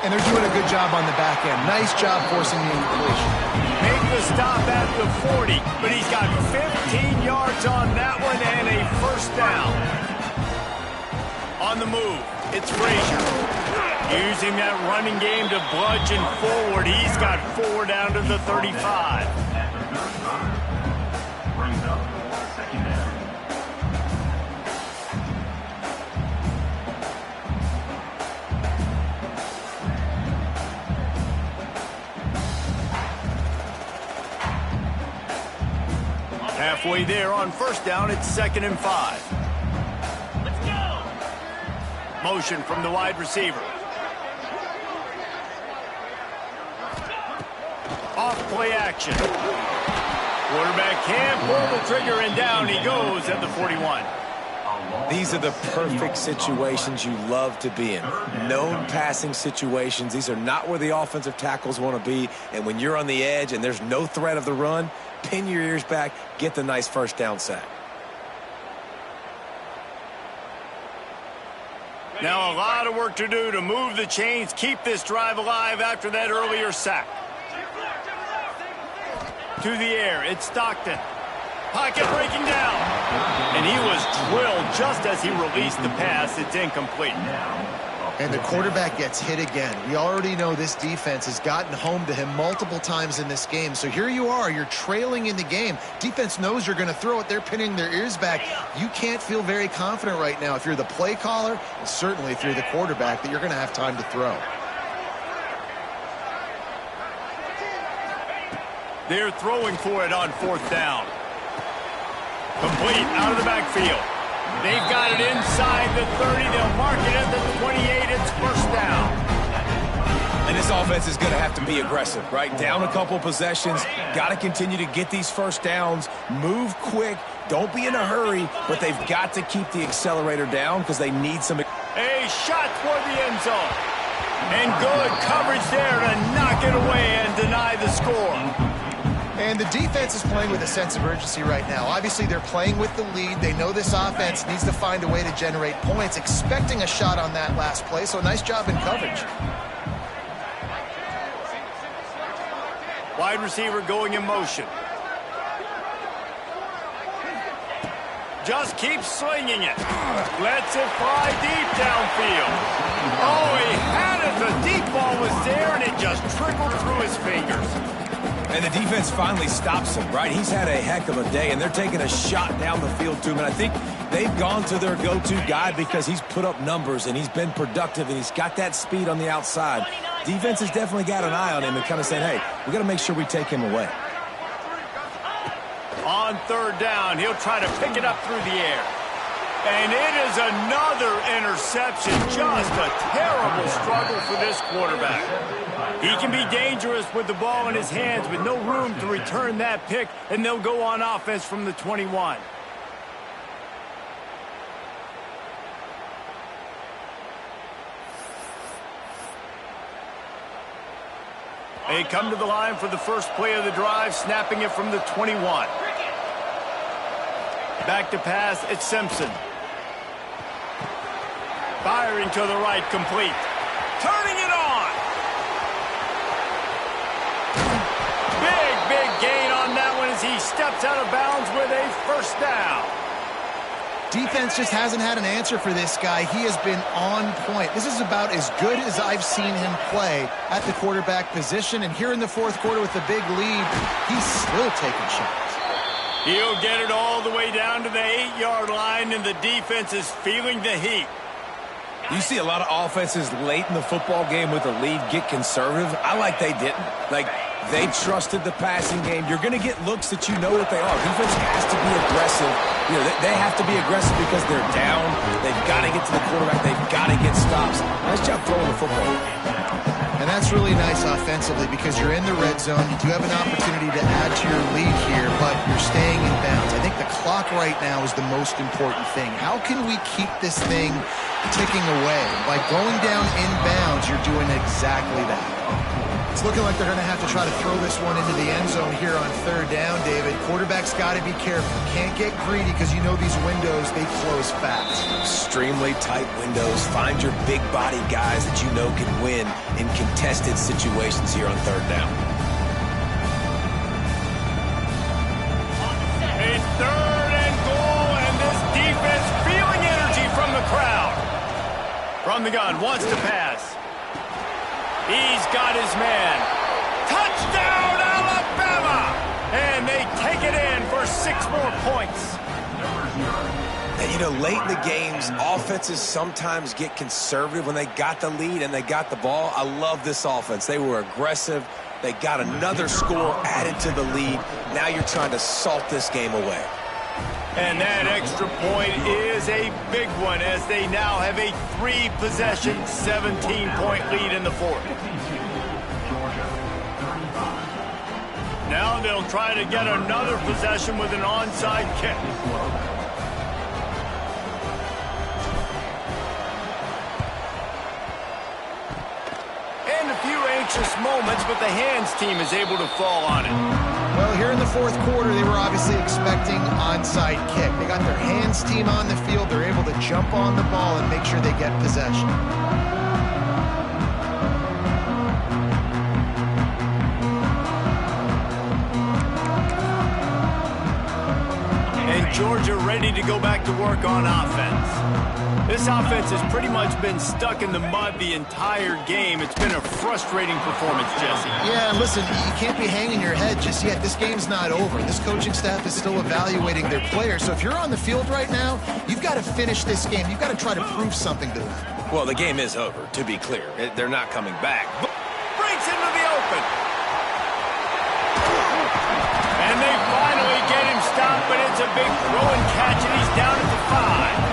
and they're doing a good job on the back end. Nice job forcing the incompletion. Make the stop at the 40, but he's got 15 yards on that one and a first down. On the move, it's Frazier. Using that running game to bludgeon forward. He's got 4 down to the 35. Brings up second down. Halfway there on first down, it's 2nd and 5. Let's go. Motion from the wide receiver. Off play action. Quarterback can't pull the trigger, and down he goes at the 41. These are the perfect situations you love to be in. Known passing situations. These are not where the offensive tackles want to be. And when you're on the edge and there's no threat of the run, pin your ears back, get the nice first down sack. Now a lot of work to do to move the chains, keep this drive alive after that earlier sack. To the air, it's Stockton. Pocket breaking down. And he was drilled just as he released the pass. It's incomplete. And the quarterback gets hit again. We already know this defense has gotten home to him multiple times in this game. So here you are, you're trailing in the game. Defense knows you're going to throw it. They're pinning their ears back. You can't feel very confident right now if you're the play caller, and certainly if you're the quarterback, that you're going to have time to throw. They're throwing for it on 4th down. Complete out of the backfield. They've got it inside the 30. They'll mark it at the 28. It's first down. And this offense is going to have to be aggressive, right? Down a couple possessions. Got to continue to get these first downs. Move quick. Don't be in a hurry, but they've got to keep the accelerator down because they need some. A shot toward the end zone. And good coverage there to knock it away and deny the score. And the defense is playing with a sense of urgency right now. Obviously, they're playing with the lead. They know this offense needs to find a way to generate points, expecting a shot on that last play. So nice job in coverage. Wide receiver going in motion. Just keeps slinging it. Lets it fly deep downfield. Oh, he had it. The deep ball was there, and it just trickled through his fingers. And the defense finally stops him, right? He's had a heck of a day, and they're taking a shot down the field to him. And I think they've gone to their go-to guy because he's put up numbers, and he's been productive, and he's got that speed on the outside. Defense has definitely got an eye on him and kind of saying, hey, we got to make sure we take him away. On third down, he'll try to pick it up through the air. And it is another interception. Just a terrible struggle for this quarterback. He can be dangerous with the ball in his hands with no room to return that pick, and they'll go on offense from the 21. They come to the line for the first play of the drive, snapping it from the 21. Back to pass, it's Simpson. Firing to the right, complete. Turning it on. Big gain on that one as he steps out of bounds with a first down. Defense just hasn't had an answer for this guy. He has been on point. This is about as good as I've seen him play at the quarterback position. And here in the fourth quarter with the big lead, he's still taking shots. He'll get it all the way down to the 8-yard line, and the defense is feeling the heat. You see a lot of offenses late in the football game with a lead get conservative. I like they didn't. Like, they trusted the passing game. You're going to get looks that you know what they are. Defense has to be aggressive. You know, they have to be aggressive because they're down. They've got to get to the quarterback. They've got to get stops. Nice job throwing the football. And that's really nice offensively because you're in the red zone. You do have an opportunity to add to your lead here, but you're staying in bounds. I think the clock right now is the most important thing. How can we keep this thing ticking away? By going down in bounds, you're doing exactly that. It's looking like they're going to have to try to throw this one into the end zone here on third down, David. Quarterback's got to be careful. Can't get greedy because you know these windows, they close fast. Extremely tight windows. Find your big body guys that you know can win in contested situations here on third down. It's third and goal, and this defense feeling energy from the crowd. From the gun, wants to pass. He's got his man. Touchdown, Alabama! And they take it in for 6 more points. And, you know, late in the games, offenses sometimes get conservative when they got the lead and they got the ball. I love this offense. They were aggressive. They got another score added to the lead. Now you're trying to salt this game away. And that extra point is a big one as they now have a 3-possession, 17-point lead in the fourth. Now they'll try to get another possession with an onside kick. And a few anxious moments, but the hands team is able to fall on it. Well, here in the fourth quarter, they were obviously expecting onside kick. They got their hands team on the field. They're able to jump on the ball and make sure they get possession. And Georgia ready to go back to work on offense. This offense has pretty much been stuck in the mud the entire game. It's been a frustrating performance, Jesse. Yeah, listen, you can't be hanging your head just yet. This game's not over. This coaching staff is still evaluating their players. So if you're on the field right now, you've got to finish this game. You've got to try to prove something to them. Well, the game is over, to be clear. They're not coming back. Breaks into the open. And they finally get him stopped, but it's a big throw and catch, and he's down at the 5.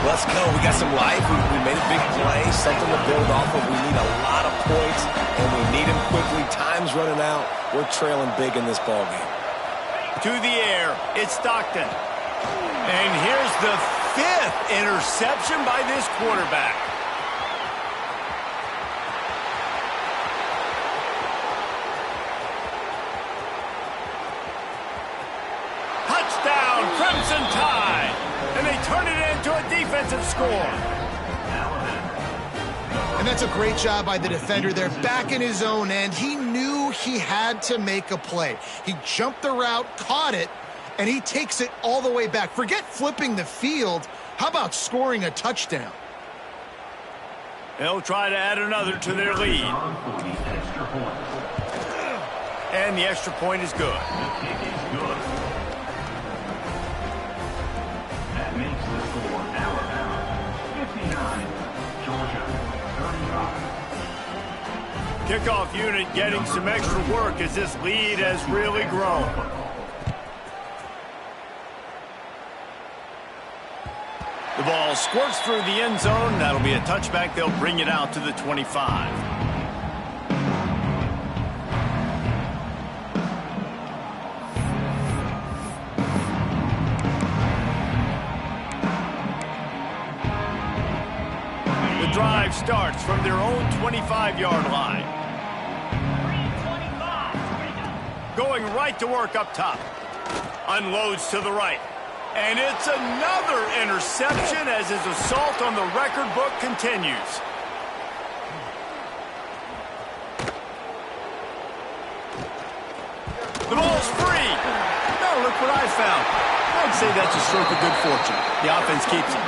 Let's go. We got some life. We made a big play, something to build off of. We need a lot of points, and we need them quickly. Time's running out. We're trailing big in this ball game. To the air, it's Stockton. And here's the 5th interception by this quarterback. Touchdown, Crimson Tide. And they turn it into a defensive score. And that's a great job by the defender there, back in his own end. He knew he had to make a play. He jumped the route, caught it, and he takes it all the way back. Forget flipping the field. How about scoring a touchdown? They'll try to add another to their lead. And the extra point is good. That makes the score Alabama 59, Georgia 35. Kickoff unit getting some extra work as this lead has really grown. The ball squirts through the end zone. That'll be a touchback. They'll bring it out to the 25. The drive starts from their own 25-yard line. Going right to work up top. Unloads to the right. And it's another interception as his assault on the record book continues. The ball's free. Now look what I found. I'd say that's a stroke of good fortune. The offense keeps it.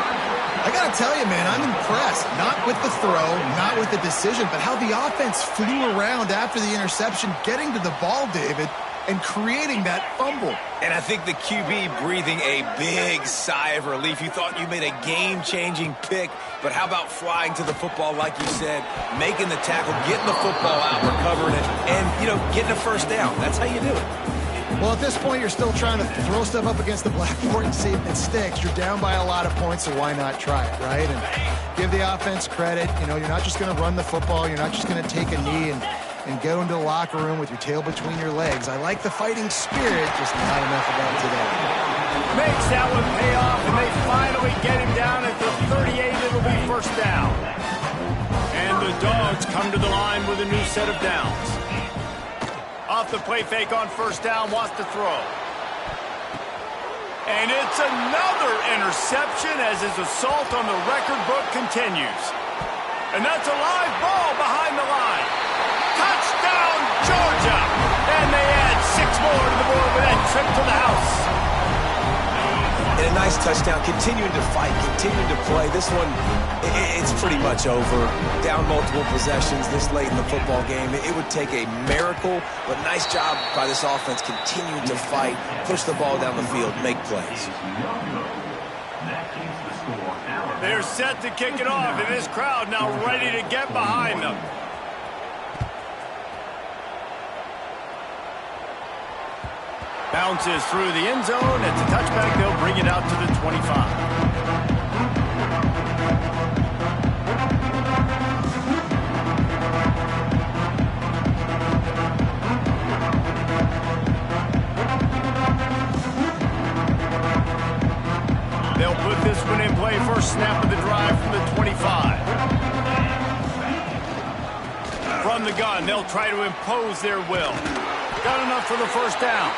I got to tell you, man, I'm impressed. Not with the throw, not with the decision, but how the offense flew around after the interception, getting to the ball, David, and creating that fumble. And I think the QB breathing a big sigh of relief. You thought you made a game-changing pick, but how about flying to the football, like you said, making the tackle, getting the football out, recovering it, and, getting a first down. That's how you do it. Well, at this point, you're still trying to throw stuff up against the blackboard and see if it sticks. You're down by a lot of points, so why not try it, right? And give the offense credit. You're not just going to run the football. You're not just going to take a knee and go into the locker room with your tail between your legs. I like the fighting spirit, just not enough of that today. Makes that one pay off, and they finally get him down at the 38. It'll be first down. And the Dogs come to the line with a new set of downs. Off the play fake on first down, wants to throw. And it's another interception as his assault on the record book continues. And that's a live ball behind the line. Touchdown, Georgia! And they add 6 more to the board with that trip to the house. And a nice touchdown, continuing to fight, continuing to play. This one, it's pretty much over. Down multiple possessions this late in the football game. It would take a miracle, but nice job by this offense continuing to fight, push the ball down the field, make plays. They're set to kick it off, and this crowd now ready to get behind them. Bounces through the end zone. It's a touchback. They'll bring it out to the 25. They'll put this one in play. First snap of the drive from the 25. From the gun, they'll try to impose their will. Got enough for the first down.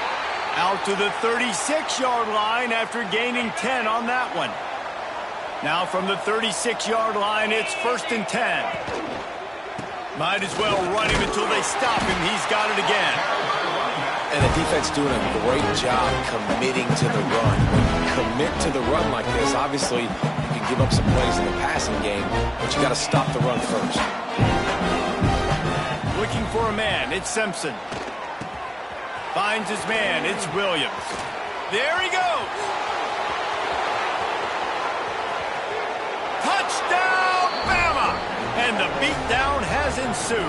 Out to the 36-yard line after gaining 10 on that one. Now from the 36-yard line, it's 1st and 10. Might as well run him until they stop him. He's got it again. And the defense doing a great job committing to the run. When you commit to the run like this, obviously you can give up some plays in the passing game, but you got to stop the run first. Looking for a man, it's Simpson. Finds his man, it's Williams. There he goes. Touchdown, Bama! And the beatdown has ensued.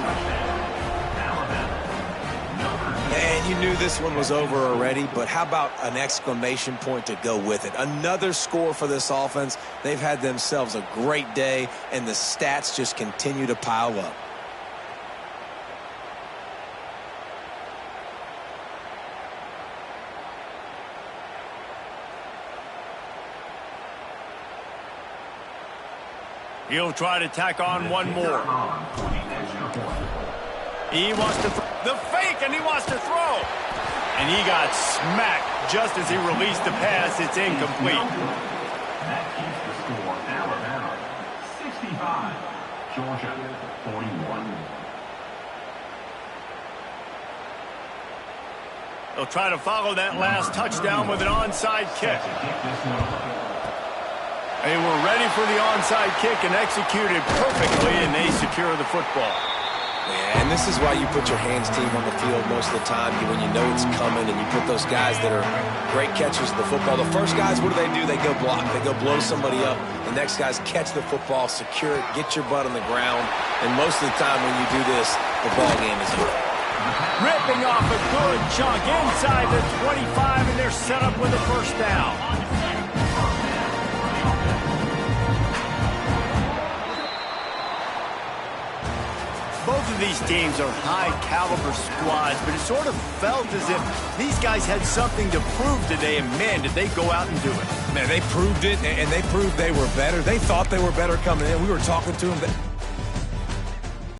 And you knew this one was over already, but how about an exclamation point to go with it? Another score for this offense. They've had themselves a great day, and the stats just continue to pile up. He'll try to tack on one more. He wants to the fake, and he wants to throw. And he got smacked just as he released the pass. It's incomplete. That keeps the score Alabama 65, Georgia 41. They'll try to follow that last touchdown with an onside kick. They were ready for the onside kick and executed perfectly, and they secure the football. Yeah, and this is why you put your hands team on the field most of the time when you know it's coming, and you put those guys that are great catchers of the football. The first guys, what do? They go block. They go blow somebody up. The next guys catch the football, secure it, get your butt on the ground. And most of the time when you do this, the ball game is over. Ripping off a good chunk inside the 25, and they're set up with a first down. Both of these teams are high-caliber squads, but it sort of felt as if these guys had something to prove today, and man, did they go out and do it. Man, they proved it, and they proved they were better. They thought they were better coming in. We were talking to them.